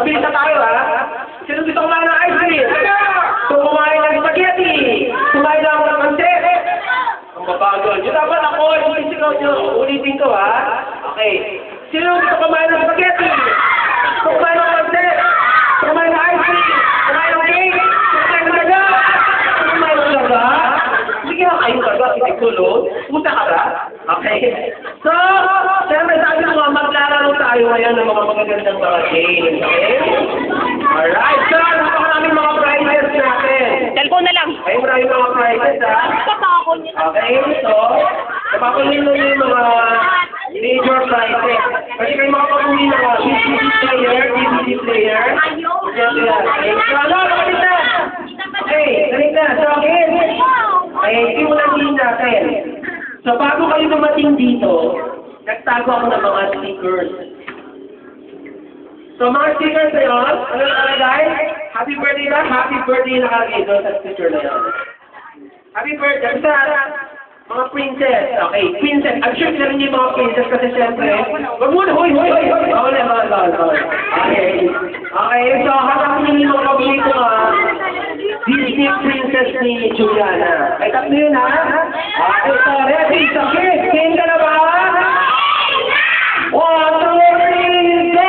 Mabilis na tayo, ha? Sino gusto kumain ng ice cream? Gusto kumain ng spaghetti? Kumain na ako ng pancit? Ang babagal. Yun dapat ako, hindi sigaw nyo. Ulitin ko, ha? Okay. Sino gusto kumain ng spaghetti? Gusto kumain ng pancit? Gusto kumain ng ice cream? Kumain ng cake? Kumain ng daga? Kumain ng daga? Sige na kayo daga, hindi kulot. Puta ka ba? Okay. So, siyempre sabi ko, maglalaro tayo ngayon ng mga magagandang mga games. Okay? Alright, so, napakaraming mga prizes natin. Cellphone na lang. Ay, maraming mga prizes, ha? Okay, so, napakunin mo yung mga major prizes. Kasi kayo makapaguli ng mga DVD player, DVD player. Okay, so, ano, kapatid na? Okay, ganit na. So, okay. Okay, simulan natin. So, bago kayo dumating dito, nagtago ako ng mga stickers. So, mga stickers na yun, ano nakalagay? Happy birthday na? Happy birthday nakalagay doon sa sticker na yun. Happy birthday. Sa mga princess. Okay, princess. I'm sure sila rin yung mga princess kasi siyempre, wag muna, hoy! Bawal na, bawal. Okay. Okay, so hanapin yung mga pabili ko Disney princess ni Juliana. Ay, tatlo yun, ha? Okay, so ready, so kids, game ka na ba? 1, 2, 3, go!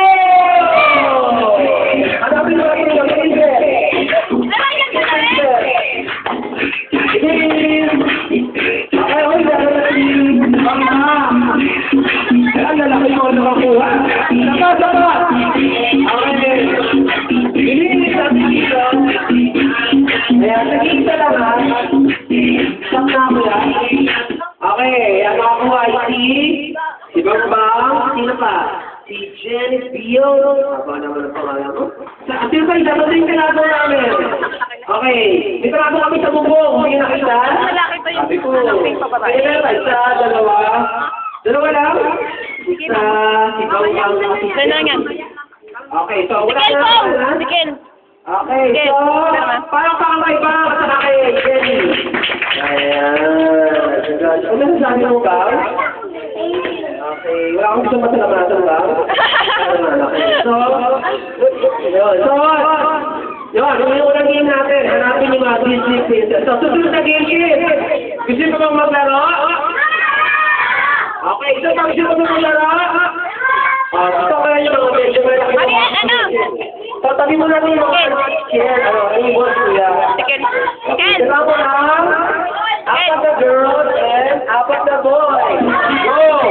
Hanapin mo natin yung princess. Okay, hoy, dahil ang lalaki mo nakakuha. Saka. Okay. Bilinis natin dito. Ayan, nag-iisa lang, ha? Stop na ako, ha? Okay, ang nakakuha ay si Bang, sino pa? Si Jenny Pio. Aba naman ang pangalan mo. Sino pa yung dapat yung kalago namin? Okay, may kalago kami sa bubong. Hindi nakita? Malaki pa yung pink pa ba? Isa, dalawa. Dalawa lang? Isa, si Bang. Ganun yan. Okay, so wala Siken po! na. Siken! Okay, so parang kakabay pa sa kay Jenny. Ayan. Ano nasasabi mo ba? Okay, wala akong gusto masalamatan ba? Yun, yung unang game natin, hanapin yung mga Disney princess. So, susunod na game. Gusto mo bang maglaro? Okay, so gusto mo bang maglaro? Gusto ko lang yung mga medyo malaki. Ano? So, tabi mo natin yung mga yung boss kuya. Siken! Diba mo lang? Apat na girls and apat na boys. Go!